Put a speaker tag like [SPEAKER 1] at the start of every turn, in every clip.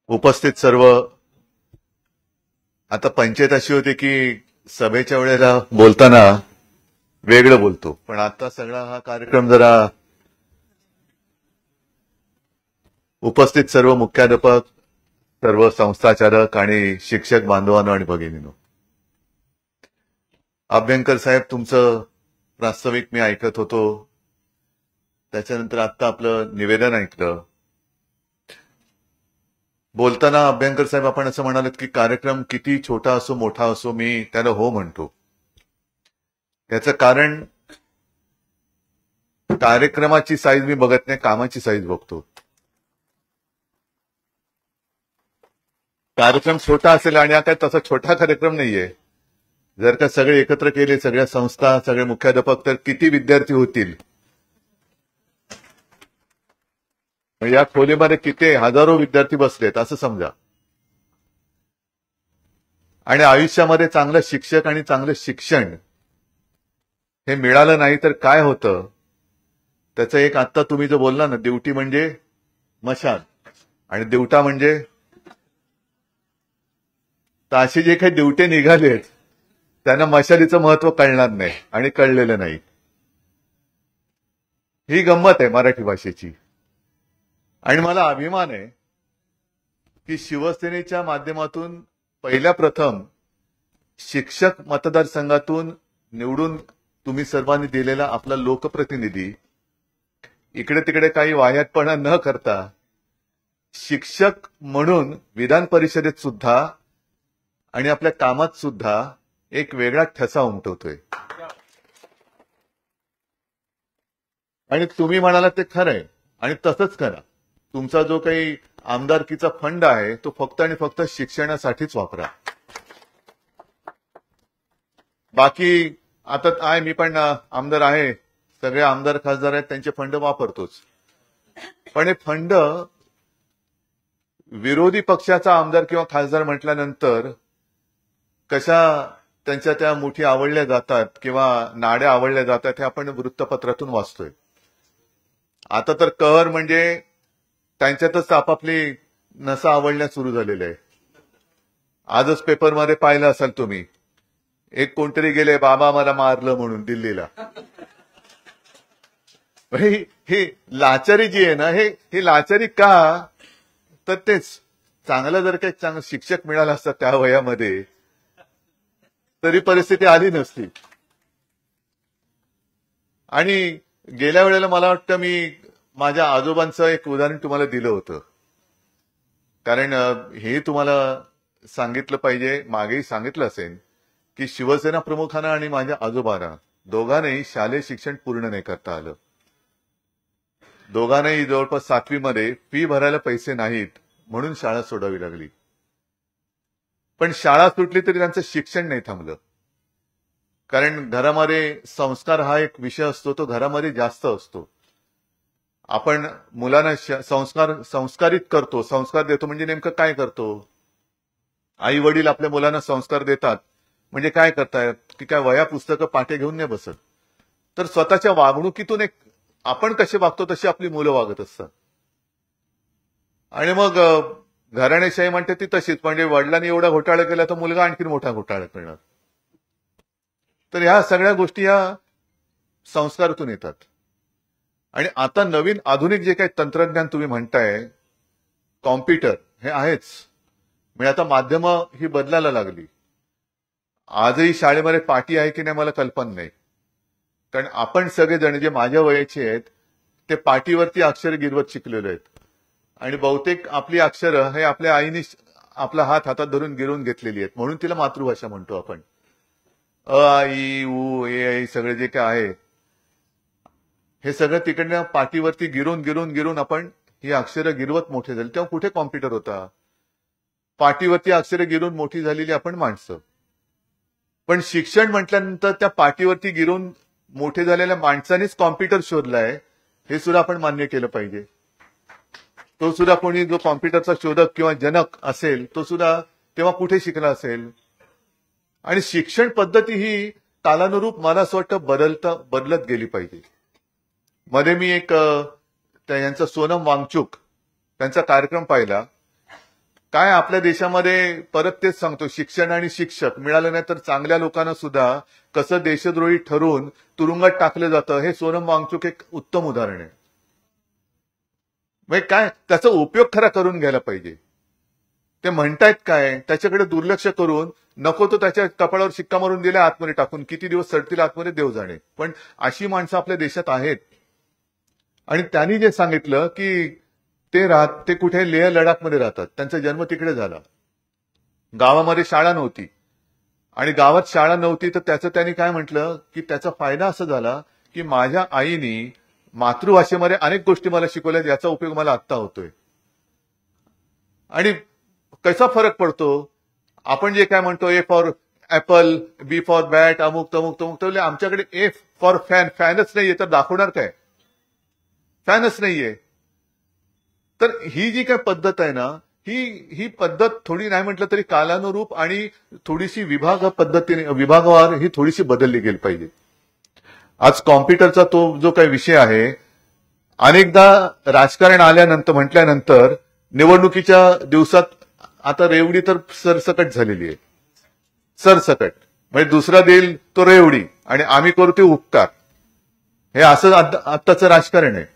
[SPEAKER 1] उपस्थित सर्व, आता पंचायत अशी होती की सभेच्या वेळेला बोलताना वेगळं बोलतो, पण आता सगळा हा कार्यक्रम जरा उपस्थित सर्व मुख्याध्यापक, सर्व संस्थाचालक आणि शिक्षक बांधवांनो आणि भगिनींनो, अभ्यंकर साहेब तुमचं प्रास्ताविक मी ऐकत होतो. त्याच्यानंतर आता आपलं निवेदन ऐकलं. बोलताना अभ्यंकर साहेब आपण असं म्हणालात की कार्यक्रम किती छोटा असो मोठा असो मी त्याला हो म्हणतो. याचं कारण कार्यक्रमाची साईज मी बघत नाही, कामाची साईज बघतो. कार्यक्रम छोटा असेल आणि हा काय तसा छोटा कार्यक्रम नाहीये. जर का सगळे एकत्र केले, सगळ्या संस्था, सगळे मुख्याध्यापक, तर किती विद्यार्थी होतील. या खोलीमध्ये किती हजारो विद्यार्थी बसलेत असं समजा. आणि आयुष्यामध्ये चांगलं शिक्षक आणि चांगलं शिक्षण हे मिळालं नाही तर काय होतं त्याचं एक आत्ता तुम्ही जो बोलला ना, ड्युटी म्हणजे मशाल आणि दिवटा म्हणजे, तर असे जे काही दिवटे निघालेत त्यांना मशालीचं महत्व कळणार नाही आणि कळलेलं नाही. ही गंमत आहे मराठी भाषेची. आणि मला अभिमान आहे की शिवसेनेच्या माध्यमातून पहिल्या प्रथम शिक्षक मतदारसंघातून निवडून तुम्ही सर्वांनी दिलेला आपला लोकप्रतिनिधी इकडे तिकडे काही वाह्यातपणा न करता शिक्षक म्हणून विधान परिषदेत सुद्धा आणि आपल्या कामात सुद्धा एक वेगळा ठसा उमटवतोय. आणि तुम्ही म्हणाला ते खरंय आणि तसंच करा. तुमचा जो काही आमदारकीचा फंड आहे तो फक्त आणि फक्त शिक्षणासाठीच वापरा. बाकी आता आहे, मी पण आमदार आहे, सगळे आमदार खासदार आहेत, त्यांचे फंड वापरतोच. पण हे फंड विरोधी पक्षाचा आमदार किंवा खासदार म्हटल्यानंतर कशा त्यांच्या त्या मुठी आवडल्या जातात किंवा नाड्या आवडल्या जातात हे आपण वृत्तपत्रातून वाचतोय. आता तर कहर म्हणजे त्यांच्यातच आपापली नसा आवडण्यास सुरू झालेले आहे. आजच पेपरमध्ये पाहिलं असाल तुम्ही, एक कोणतरी गेले बाबा मला मारलं म्हणून दिल्लीला. ही लाचारी जी आहे ना, ही लाचारी का, तर तेच चांगलं जर काही चांगलं शिक्षक मिळालं असतं त्या वयामध्ये तरी परिस्थिती आली नसती. आणि गेल्या वेळेला मला वाटतं मी माझ्या आजोबांचं एक उदाहरण तुम्हाला दिलं होतं, कारण हे तुम्हाला सांगितलं पाहिजे, मागेही सांगितलं असेल की शिवसेना प्रमुखांना आणि माझ्या आजोबांना दोघांनाही शालेय शिक्षण पूर्ण नाही करता आलं. दोघांनाही जवळपास 7वी मध्ये फी भरायला पैसे नाहीत म्हणून शाळा सोडावी लागली. पण शाळा सुटली तरी त्यांचं शिक्षण नाही थांबलं. कारण घरामध्ये संस्कार हा एक विषय असतो, तो घरामध्ये जास्त असतो. आपण मुलांना संस्कारित करतो, संस्कार देतो म्हणजे नेमकं काय करतो. आई वडील आपल्या मुलांना संस्कार देतात म्हणजे काय करतायत की काय वह्या पुस्तकं पाठे घेऊन नाही बसत, तर स्वतःच्या वागणुकीतून एक आपण कसे वागतो तशी आपली मुलं वागत असतात. आणि मग घराणेशाही म्हणते ती तशीच, म्हणजे वडिलांनी एवढा घोटाळा केला तर मुलगा आणखी मोठा घोटाळा करणार. तर ह्या सगळ्या गोष्टी ह्या संस्कारातून येतात. आणि आता नवीन आधुनिक जे काही तंत्रज्ञान तुम्ही म्हणताय, कॉम्प्युटर हे आहेच, म्हणजे आता माध्यमं ही बदलायला लागली. आजही शाळेमध्ये पाटी आहे की नाही मला कल्पना नाही, कारण आपण सगळेजण जे माझ्या वयाचे आहेत ते पाटीवरती अक्षरे गिरवत शिकलेले आहेत. आणि बहुतेक आपली अक्षरं हे आपल्या आईने आपला हात हातात धरून गिरवून घेतलेली आहेत, म्हणून तिला मातृभाषा म्हणतो आपण. अ आई उ ए सगळे जे काय आहे हे सगळं तिकडनं पाटीवरती गिरून गिरून गिरून आपण ही अक्षरं गिरवत मोठे झाले. तेव्हा कुठे कॉम्प्युटर होता. पाटीवरती अक्षरे गिरून मोठी झालेली आपण माणसं. पण शिक्षण म्हटल्यानंतर त्या पाटीवरती गिरून मोठे झालेल्या माणसांनीच कॉम्प्युटर शोधलाय हे सुद्धा आपण मान्य केलं पाहिजे. तो सुद्धा कोणी जो कॉम्प्युटरचा शोधक किंवा जनक असेल तो सुद्धा तेव्हा कुठे शिकला असेल. आणि शिक्षण पद्धती ही कालानुरूप मला असं वाटतं बदलत गेली पाहिजे. मध्ये मी एक यांचा सोनम वांगचुक त्यांचा कार्यक्रम पाहिला. काय आपल्या देशामध्ये परत तेच सांगतो, शिक्षण आणि शिक्षक मिळालं नाही तर चांगल्या लोकांना सुद्धा कसं देशद्रोही ठरवून तुरुंगात टाकलं जातं, हे सोनम वांगचुक एक उत्तम उदाहरण आहे. म्हणजे काय त्याचा उपयोग खरा करून घ्यायला पाहिजे. ते म्हणतायत काय त्याच्याकडे दुर्लक्ष करून नको तो त्याच्या कपाळावर शिक्का मारून दिला, आतमध्ये टाकून किती दिवस सडतील आतमध्ये देव जाणे. पण अशी माणसं आपल्या देशात आहेत. आणि त्यांनी जे सांगितलं की ते कुठे लेह लडाखमध्ये राहतात, त्यांचा जन्म तिकडे झाला, गावामध्ये शाळा नव्हती, आणि गावात शाळा नव्हती तर त्याचं त्यांनी काय म्हटलं की त्याचा फायदा असा झाला की माझ्या आईनी मातृभाषेमध्ये अनेक गोष्टी मला शिकवल्या, याचा उपयोग मला आत्ता होतोय. आणि कसा फरक पडतो, आपण जे काय म्हणतो A for apple, B for bat, अमुक तमुक तमुक, तर आमच्याकडे ए फॉर फॅनच नाहीये, तर दाखवणार काय, फॅनच नाहीये. तर ही जी काय पद्धत आहे ना, ही पद्धत थोडी नाही म्हटलं तरी कालानुरूप आणि थोडीशी विभागवार ही थोडीशी बदलली गेली पाहिजे. आज कॉम्प्युटरचा तो जो काही विषय आहे, अनेकदा राजकारण आल्यानंतर म्हटल्यानंतर निवडणुकीच्या दिवसात आता रेवडी तर सरसकट झालेली आहे, सरसकट. म्हणजे दुसरा देईल तो रेवडी आणि आम्ही करू ते उपकार, हे असं आत्ताचं राजकारण आहे.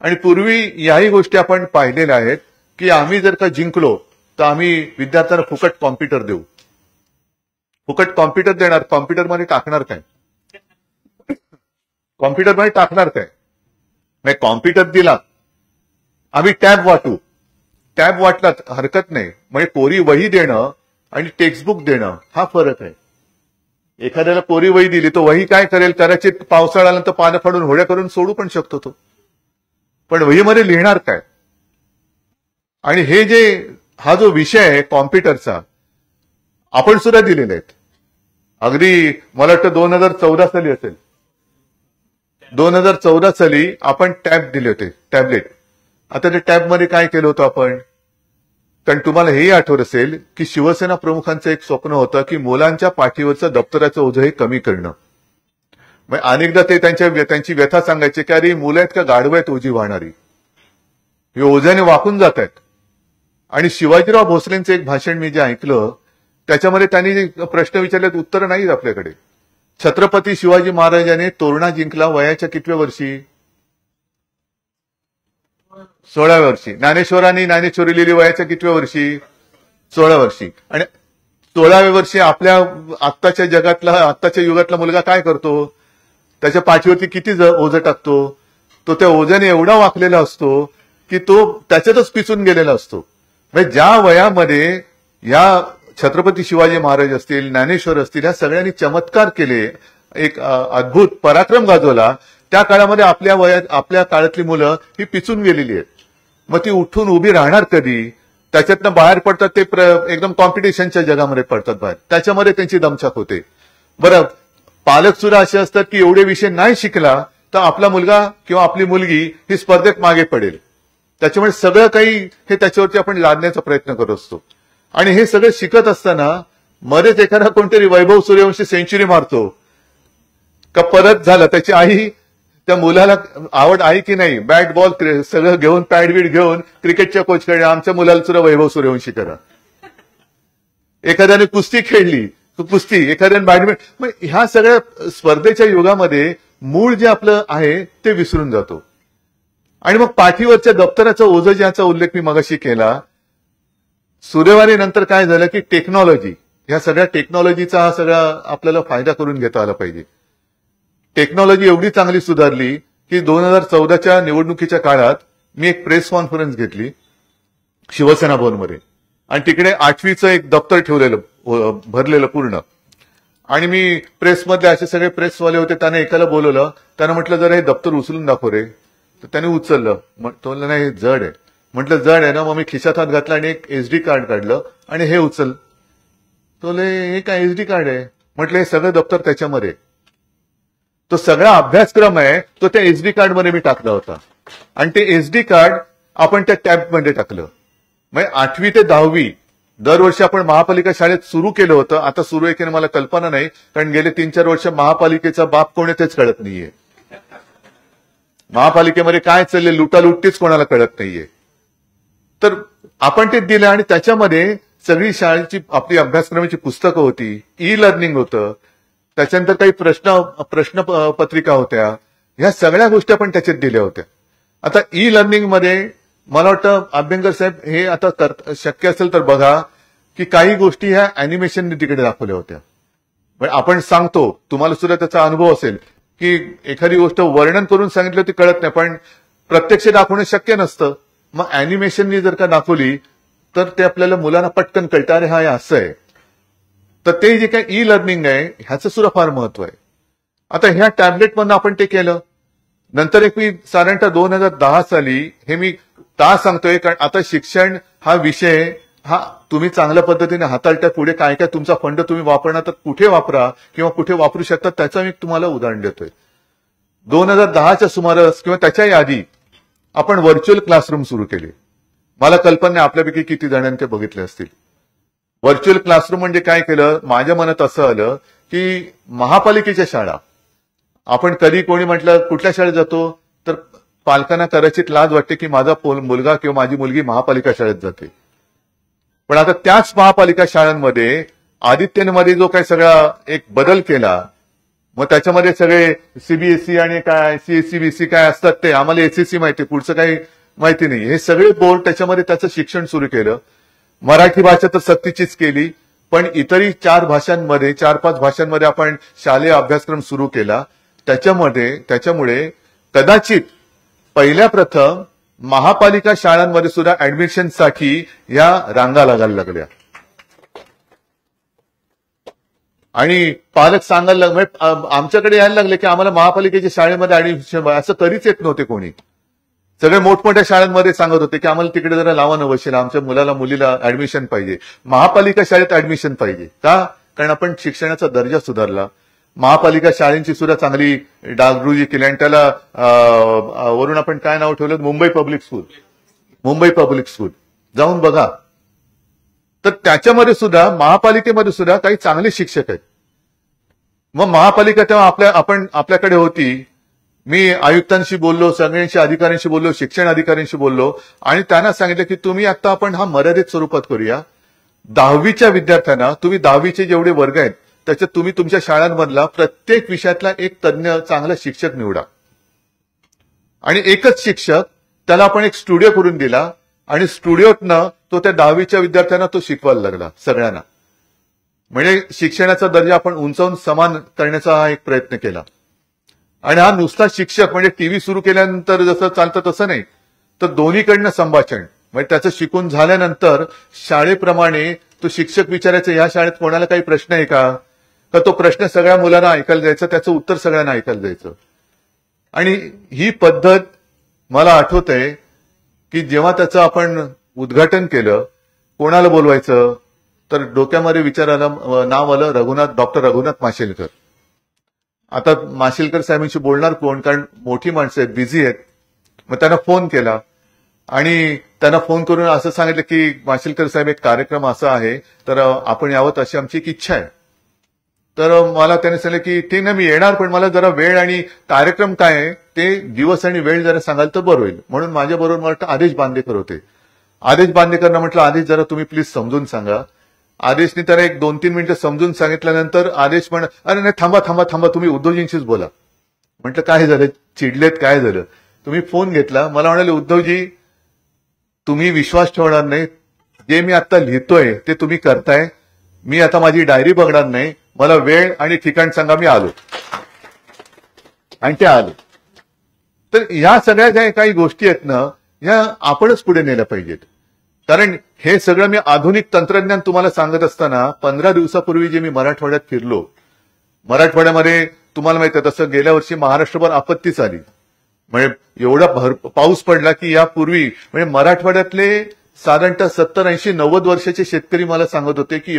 [SPEAKER 1] आणि पूर्वी याही गोष्टी आपण पाहिलेल्या आहेत की आम्ही जर का जिंकलो तर आम्ही विद्यार्थ्यांना फुकट कॉम्प्युटर देऊ, फुकट कॉम्प्युटर देणार, कॉम्प्युटरमध्ये टाकणार काय, कॉम्प्युटरमध्ये टाकणार काय. नाही, कॉम्प्युटर दिला, आम्ही टॅब वाटू, टॅब वाटला हरकत नाही. म्हणजे कोरी वही देणं आणि टेक्स्टबुक देणं हा फरक आहे. एखाद्याला कोरी वही दिली तो वही काय करेल, कदाचित पावसाळ्यानंतर पानं फाडून होड्या करून सोडू पण शकतो तो, पण वहीमध्ये लिहिणार काय. आणि हा जो विषय आहे कॉम्प्युटरचा, आपण सुद्धा दिलेले आहेत. अगदी मला वाटतं 2014 साली असेल, 2014 साली आपण टॅब दिले होते, टॅबलेट. आता त्या टॅबमध्ये काय केलं होतं आपण, कारण तुम्हाला हेही आठवत असेल की शिवसेना प्रमुखांचं एक स्वप्न होतं की मुलांच्या पाठीवरचं दप्तराचं ओझं हे कमी करणं. मग अनेकदा ते त्यांची व्यथा सांगायचे की अरे मुलं आहेत का गाढवं आहेत ओझी वाहणारी, हे ओझ्याने वाकून जात आहेत. आणि शिवाजीराव भोसलेंचं एक भाषण मी जे ऐकलं त्याच्यामध्ये त्यांनी जे प्रश्न विचारले उत्तर नाहीत आपल्याकडे. छत्रपती शिवाजी महाराजांनी तोरणा जिंकला वयाच्या कितव्या वर्षी, 16व्या वर्षी. ज्ञानेश्वरांनी ज्ञानेश्वरी लिहिली वयाच्या कितव्या वर्षी, 16 वर्षी. आणि 16व्या वर्षी आपल्या आत्ताच्या युगातला मुलगा काय करतो, त्याच्या पाठीवरती किती ओझं टाकतो, तो त्या ओझ्याने एवढा वाकलेला असतो की तो त्याच्यातच पिचून गेलेला असतो. म्हणजे ज्या वयामध्ये या छत्रपती शिवाजी महाराज असतील, ज्ञानेश्वर असतील, या सगळ्यांनी चमत्कार केले, एक अद्भुत पराक्रम गाजवला, त्या काळामध्ये आपल्या काळातली मुलं ही पिचून गेलेली आहेत. मग ती उठून उभी राहणार कधी, त्याच्यातनं बाहेर पडतात ते एकदम कॉम्पिटिशनच्या जगामध्ये पडतात बाहेर, त्याच्यामध्ये त्यांची दमछाक होते. बरं, पालक सुद्धा असे असतात की एवढे विषय नाही शिकला तर आपला मुलगा किंवा आपली मुलगी ही स्पर्धेत मागे पडेल. त्याच्यामुळे सगळं काही हे त्याच्यावरती आपण लादण्याचा प्रयत्न करत असतो. आणि हे सगळं शिकत असताना मध्येच एखादा कोणतरी वैभव सूर्यवंशी सेंचुरी मारतो का, परत झालं त्याची आई, त्या मुलाला आवड आहे की नाही, बॅट बॉल सगळं घेऊन पॅड बीड घेऊन क्रिकेटच्या कोचकडे आमच्या मुलाला सुद्धा वैभव सूर्यवंशी करा. एखाद्याने कुस्ती खेळली कुस्ती, एखाद्याने बॅडमिंटन. मग ह्या सगळ्या स्पर्धेच्या युगामध्ये मूळ जे आपलं आहे ते विसरून जातो. आणि मग पाठीवरच्या दप्तराचं ओझं ज्याचा उल्लेख मी मगाशी केला, सुदैवाने नंतर काय झालं की टेक्नॉलॉजी, ह्या सगळ्या टेक्नॉलॉजीचा हा सगळा आपल्याला फायदा करून घेता आला पाहिजे. टेक्नॉलॉजी एवढी चांगली सुधारली की 2014च्या निवडणुकीच्या काळात मी एक प्रेस कॉन्फरन्स घेतली शिवसेना भवनमध्ये, आणि तिकडे 8वीचं एक दप्तर ठेवलेलं भरलेलं पूर्ण. आणि मी प्रेसमधले असे सगळे प्रेसवाले होते, त्याने एकाला बोलवलं, त्यानं म्हटलं जरा हे दप्तर उचलून दाखव रे. तर त्याने उचललं, तो म्हणलं नाही हे जड आहे. म्हटलं जड आहे ना, मग मी खिशात हात घातला आणि एक SD कार्ड काढलं आणि हे उचल. तो हे काय SD कार्ड आहे, म्हटलं हे सगळं दप्तर त्याच्यामध्ये, तो सगळा अभ्यासक्रम आहे तो त्या SD कार्डमध्ये मी टाकला होता. आणि ते SD कार्ड आपण त्या टॅबमध्ये टाकलं. म्हणजे 8वी ते 10वी दरवर्षी आपण महापालिका शाळेत सुरू केलं होतं. आता सुरू आहे की नाही मला कल्पना नाही, कारण गेले 3-4 वर्ष महापालिकेचा बाप कोण आहे तेच कळत नाहीये. महापालिकेमध्ये काय चालले लुटालुटीच कोणाला कळत नाहीये. तर आपण ते दिलं आणि त्याच्यामध्ये सगळी शाळेची आपली अभ्यासक्रमाची पुस्तकं होती, ई लर्निंग होतं, त्याच्यानंतर काही प्रश्न पत्रिका होत्या, ह्या सगळ्या गोष्टी आपण त्याच्यात दिल्या होत्या. आता ई लर्निंग मध्ये मला वाटतं अभ्यंकर साहेब हे आता शक्य असेल तर बघा की काही गोष्टी ह्या अॅनिमेशनने तिकडे दाखवल्या होत्या. आपण सांगतो, तुम्हाला सुद्धा त्याचा अनुभव असेल की एखादी गोष्ट वर्णन करून सांगितलं ती कळत नाही, पण प्रत्यक्ष दाखवणं शक्य नसतं. मग अॅनिमेशननी जर का दाखवली तर ते आपल्याला मुलांना पटकन कळतं, अरे हा असं आहे. तर ते जे काही ई लर्निंग आहे ह्याचं सुद्धा फार महत्व आहे. आता ह्या टॅबलेटमधनं आपण ते केलं. नंतर एक मी साधारणतः 2010 साली हे मी का सांगतोय, कारण आता शिक्षण हा विषय हा तुम्ही चांगल्या पद्धतीने हाताळता, पुढे काय काय तुमचा फंड तुम्ही वापरणार तर कुठे वापरा किंवा कुठे वापरू शकता त्याचं मी तुम्हाला उदाहरण देतोय. 2010च्या सुमारास किंवा त्याच्याही आधी आपण व्हर्च्युअल क्लासरूम सुरू केले. मला कल्पना नाही आपल्यापैकी किती जणांनी ते बघितले असतील. व्हर्च्युअल क्लासरूम म्हणजे काय केलं, माझ्या मनात असं आलं की महापालिकेच्या शाळा, आपण कधी कोणी म्हटलं कुठल्या शाळेत जातो तर पालकांना कदाचित लाज वाटते की माझा मुलगा किंवा माझी मुलगी महापालिका शाळेत जाते. पण आता त्याच महापालिका शाळांमध्ये आदित्यनमध्ये जो काही सगळा एक बदल केला, मग त्याच्यामध्ये सगळे सीबीएसई आणि काय सीएससीबीसी काय असतात ते आम्हाला एसएससी माहिती, पुढचं काही माहिती नाही. हे सगळे बोर्ड त्याच्यामध्ये त्याचं शिक्षण सुरू केलं. मराठी भाषा तर सक्तीचीच केली, पण इतरही 4-5 भाषांमध्ये आपण शालेय अभ्यासक्रम सुरू केला. त्याच्यामुळे कदाचित पहिल्या प्रथम महापालिका शाळांमध्ये सुद्धा ऍडमिशनसाठी या रांगा लागायला लागल्या. आणि पालक सांगायला लागले, आमच्याकडे यायला लागले की आम्हाला महापालिकेच्या शाळेमध्ये ऍडमिशन, असं कधीच येत नव्हते कोणी. सगळे मोठमोठ्या शाळांमध्ये सांगत होते की आम्हाला तिकडे जरा लावा नवशीला, आमच्या मुलाला मुलीला ऍडमिशन पाहिजे, महापालिका शाळेत ऍडमिशन पाहिजे. का? कारण आपण शिक्षणाचा दर्जा सुधारला, महापालिका शाळेंची सुद्धा चांगली डागडुजी केली आणि त्याला वरून आपण काय नाव ठेवलं, मुंबई पब्लिक स्कूल. जाऊन बघा. तर त्याच्यामध्ये सुद्धा महापालिकेमध्ये सुद्धा काही चांगले शिक्षक आहेत. मग महापालिका तेव्हा आपल्याकडे होती. मी आयुक्तांशी बोललो, सगळ्यांशी अधिकाऱ्यांशी बोललो, शिक्षण अधिकाऱ्यांशी बोललो आणि त्यांना सांगितलं की तुम्ही आता आपण हा मर्यादित स्वरूपात करूया. 10वीच्या विद्यार्थ्यांना तुम्ही 10वीचे जेवढे वर्ग आहेत त्याच्यात तुम्ही तुमच्या शाळांमधला प्रत्येक विषयातला एक तज्ञ चांगला शिक्षक निवडा आणि एकच शिक्षक, त्याला आपण एक स्टुडिओ करून दिला आणि स्टुडिओतनं तो त्या 10वीच्या विद्यार्थ्यांना तो शिकवायला लागला सगळ्यांना. म्हणजे शिक्षणाचा दर्जा आपण उंचावून समान करण्याचा हा एक प्रयत्न केला. आणि हा नुसता शिक्षक म्हणजे टीव्ही सुरू केल्यानंतर जसं चालतं तसं नाही, तर दोन्हीकडनं संभाषण. म्हणजे त्याचं शिकून झाल्यानंतर शाळेप्रमाणे तो शिक्षक विचारायचा, या शाळेत कोणाला काही प्रश्न आहे का, तर तो प्रश्न सगळ्या मुलांना ऐकायला द्यायचा, त्याचं उत्तर सगळ्यांना ऐकायला द्यायचं. आणि ही पद्धत मला आठवतंय की जेव्हा त्याचं आपण उद्घाटन केलं, कोणाला बोलवायचं तर डोक्यामध्ये विचार आला, नाव आलं डॉक्टर रघुनाथ माशेलकर. आता माशेलकर साहेबांशी बोलणार कोण, कारण मोठी माणसं आहेत, बिझी आहेत. मग त्यांना फोन केला आणि त्यांना फोन करून असं सांगितलं की माशेलकर साहेब एक कार्यक्रम असा आहे तर आपण यावं अशी आमची एक इच्छा आहे. तर मला त्याने सांगितलं की ठीक नाही मी येणार, पण मला जरा वेळ आणि कार्यक्रम काय आहे ते दिवस आणि वेळ जरा सांगाल तर बरं होईल. म्हणून माझ्याबरोबर मला वाटतं आदेश बांदेकर होते. आदेश बांदेकरना म्हटलं आदेश जरा तुम्ही प्लीज समजून सांगा. आदेशने त्याला एक 2-3 मिनिटं समजून सांगितल्यानंतर आदेश अरे नाही थांबा तुम्ही उद्धवजींशीच बोला. म्हटलं काय झालं, चिडलेत, काय झालं. तुम्ही फोन घेतला, मला म्हणाले उद्धवजी तुम्ही विश्वास ठेवणार नाही, जे मी आता लिहितोय ते तुम्ही करताय, मी आता माझी डायरी बघणार नाही, मला वेळ आणि ठिकाण सांगा, मी आलो. आणि ते आलो. तर ह्या सगळ्या ज्या काही गोष्टी आहेत ना, ह्या आपणच पुढे नेल्या पाहिजेत. कारण हे सगळं मी आधुनिक तंत्रज्ञान तुम्हाला सांगत असताना 15 दिवसापूर्वी जे मी मराठवाड्यात फिरलो, मराठवाड्यामध्ये तुम्हाला माहिती आहे तसं गेल्या वर्षी महाराष्ट्रभर आपत्तीच आली. म्हणजे एवढा पाऊस पडला की यापूर्वी म्हणजे मराठवाड्यातले साधारणतः 70-80-90 वर्षाचे शेतकरी मला सांगत होते की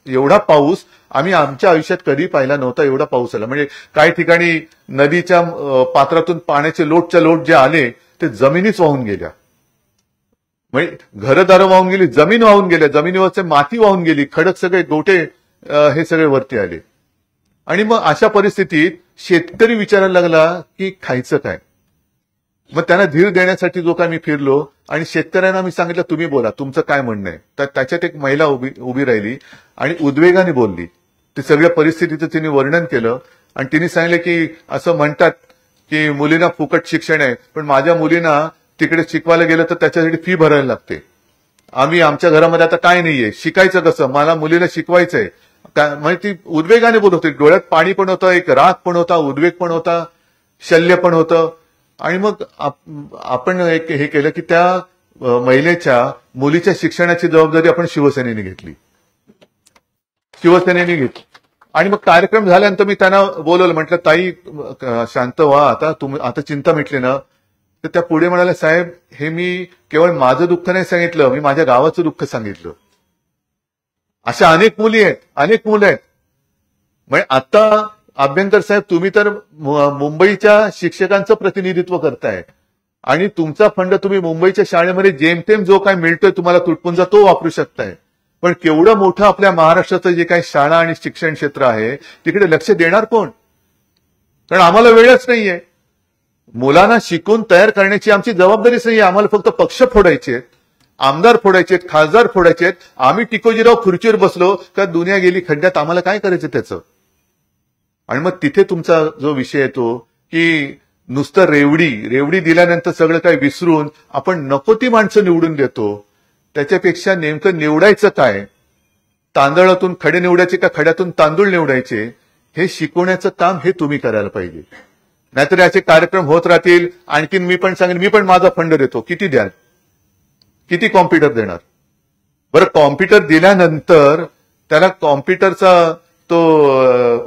[SPEAKER 1] एवढा पाऊस आम्ही आमच्या आयुष्यात कधी पाहिला नव्हता. एवढा पाऊस आला म्हणजे काही ठिकाणी नदीच्या पात्रातून पाण्याचे लोट जे आले ते जमिनीच वाहून गेल्या. म्हणजे घरदारं वाहून गेली, जमीन वाहून गेल्या, जमिनीवरचे माती वाहून गेली, खडक सगळे गोटे हे सगळे वरती आले. आणि मग अशा परिस्थितीत शेतकरी विचारायला लागला की खायचं काय. मग त्यांना धीर देण्यासाठी जो काय मी फिरलो आणि शेतकऱ्यांना मी सांगितलं तुम्ही बोला तुमचं काय म्हणणं आहे. तर त्याच्यात एक महिला उभी राहिली आणि उद्वेगाने बोलली. ते सगळ्या परिस्थितीचं तिने वर्णन केलं आणि तिने सांगितलं की असं म्हणतात की मुलींना फुकट शिक्षण आहे, पण माझ्या मुलींना तिकडे शिकवायला गेलं तर त्याच्यासाठी फी भरायला लागते. आम्ही आमच्या घरामध्ये आता काय नाहीये, शिकायचं कसं, मला मुलीला शिकवायचंय. म्हणजे ती उद्वेगाने बोलत होती, डोळ्यात पाणी पण होतं, एक राग पण होता, उद्वेग पण होता, शल्य पण होतं. आणि मग आपण एक हे केलं की त्या महिलेच्या मुलीच्या शिक्षणाची जबाबदारी आपण शिवसेनेने घेतली. आणि मग कार्यक्रम झाल्यानंतर मी त्यांना बोलवलं, म्हटलं ताई शांत व्हा, आता चिंता मिटली ना. तर त्या पुढे म्हणाल्या साहेब हे मी केवळ माझं दुःख नाही सांगितलं, मी माझ्या गावाचं दुःख सांगितलं. अशा अनेक मुली आहेत, अनेक मुलं आहेत. म्हणजे आता अभ्यंकर साहेब तुम्ही तर मुंबईच्या शिक्षकांचं प्रतिनिधित्व करताय आणि तुमचा फंड तुम्ही मुंबईच्या शाळेमध्ये जेमतेम जो काय मिळतोय तुम्हाला तुटपुंजा तो वापरू शकताय. पण केवढं मोठं आपल्या महाराष्ट्राचं जे काही शाळा आणि शिक्षण क्षेत्र आहे तिकडे लक्ष देणार कोण? कारण आम्हाला वेळच नाहीये. मुलांना शिकून तयार करण्याची आमची जबाबदारीच नाहीये. आम्हाला फक्त पक्ष फोडायचे, आमदार फोडायचे, खासदार फोडायचे. आम्ही टिकोजीराव खुर्चीवर बसलो का दुनिया गेली खड्ड्यात, आम्हाला काय करायचं त्याचं. आणि मग तिथे तुमचा जो विषय येतो की नुसतं रेवडी दिल्यानंतर सगळं काही विसरून आपण नको ती माणसं निवडून देतो. त्याच्यापेक्षा नेमकं निवडायचं काय, तांदळातून खडे निवडायचे का खड्यातून तांदूळ निवडायचे, हे शिकवण्याचं काम हे तुम्ही करायला पाहिजे. नाहीतर याचे कार्यक्रम होत राहतील. आणखीन मी पण सांगेन, मी पण माझा फंड देतो, किती द्याल, किती कॉम्प्युटर देणार. बरं कॉम्प्युटर दिल्यानंतर त्याला कॉम्प्युटरचा तो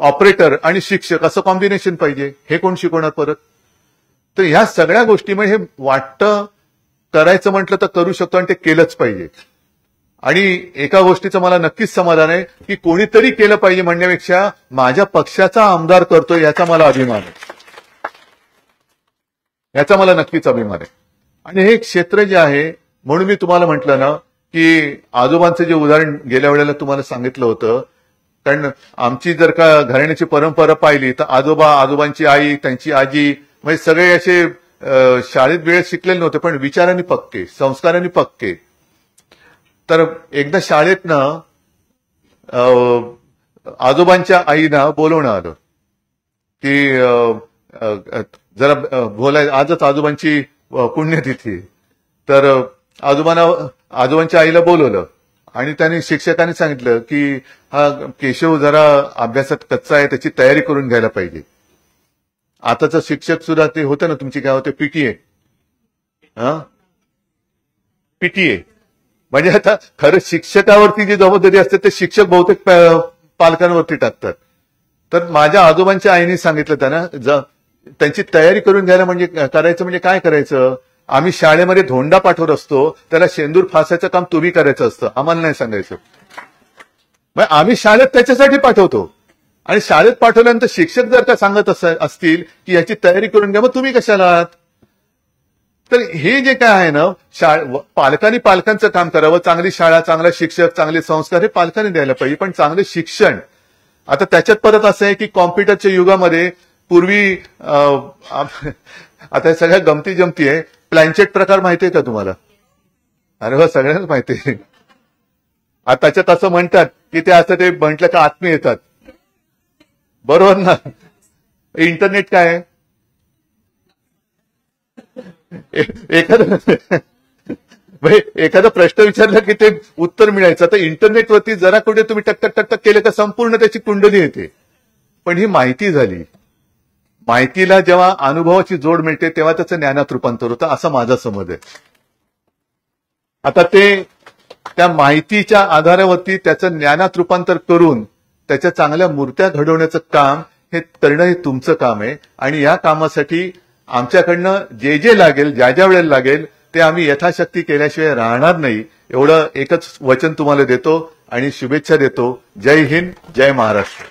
[SPEAKER 1] ऑपरेटर आणि शिक्षक असं कॉम्बिनेशन पाहिजे, हे कोण शिकवणार परत. तर ह्या सगळ्या गोष्टीमुळे हे वाटतं करायचं म्हटलं तर करू शकतो आणि ते केलंच पाहिजे. आणि एका गोष्टीचं मला नक्कीच समाधान आहे की कोणीतरी केलं पाहिजे म्हणण्यापेक्षा माझ्या पक्षाचा आमदार करतोय याचा मला अभिमान आहे, याचा मला नक्कीच अभिमान आहे. आणि हे क्षेत्र जे आहे म्हणून मी तुम्हाला म्हटलं ना की आजोबांचं जे उदाहरण गेल्या वेळेला तुम्हाला सांगितलं होतं. कारण आमची जर का घराण्याची परंपरा पाहिली तर आजोबांची आई, त्यांची आजी म्हणजे सगळे असे शाळेत वेळेत शिकलेले नव्हते, पण विचारांनी पक्के, संस्कारांनी पक्के. तर एकदा शाळेत ना आजोबांच्या आईना बोलवणं आलं की जरा बोलाय, आजच आजोबांची पुण्यतिथी. तर आजोबांच्या आईला बोलवलं आणि त्यांनी शिक्षकांनी सांगितलं की हा केशव जरा अभ्यासात कच्चा आहे, त्याची तयारी करून घ्यायला पाहिजे. आताचं शिक्षक सुद्धा ते होतं ना तुमची काय होते, पीटीए. म्हणजे आता खरं शिक्षकावरती जी जबाबदारी असते ते शिक्षक बहुतेक पालकांवरती टाकतात. तर माझ्या आजोबांच्या आईने सांगितलं त्यांना त्यांची तयारी करून घ्यायला म्हणजे करायचं म्हणजे काय करायचं, आम्ही शाळेमध्ये धोंडा पाठवत असतो, त्याला शेंदूर फासायचं काम तुम्ही करायचं असतं, आम्हाला नाही सांगायचं. मग आम्ही शाळेत त्याच्यासाठी पाठवतो. आणि शाळेत पाठवल्यानंतर शिक्षक जर का सांगत असतील की याची तयारी करून घ्या, मग तुम्ही कशाला आहात. तर हे जे काय आहे ना, पालकांनी पालकांचं काम करावं. चांगली शाळा, चांगला शिक्षक, चांगले संस्कार हे पालकांनी द्यायला पाहिजे. पण चांगले शिक्षण आता त्याच्यात परत असं आहे की कॉम्प्युटरच्या युगामध्ये पूर्वी आता सगळ्या गमती जमती आहे. प्लॅनचेट प्रकार माहितीये का तुम्हाला? अरे हो, सगळ्यांनाच माहिती आहे. आता त्याच्यात असं म्हणतात की ते असं ते म्हटलं का आत्मे येतात, बरोबर ना. इंटरनेट काय आहे, एखादा प्रश्न विचारला की ते उत्तर मिळायचं. तर इंटरनेटवरती जरा कुठे तुम्ही टक केलं का संपूर्ण त्याची कुंडली येते. पण ही माहिती झाली. माहितीला जेव्हा अनुभवाची जोड मिळते तेव्हा त्याचं ज्ञानात रूपांतर होतं, असा माझा समज आहे. आता ते त्या माहितीच्या आधारावरती त्याचं ज्ञानात रूपांतर करून त्याच्या चांगल्या मूर्त्या घडवण्याचं काम हे करणं हे तुमचं काम आहे. आणि या कामासाठी आमच्याकडनं जे लागेल, ज्या वेळेला लागेल ते आम्ही यथाशक्ती केल्याशिवाय राहणार नाही, एवढं एकच वचन तुम्हाला देतो आणि शुभेच्छा देतो. जय हिंद, जय महाराष्ट्र.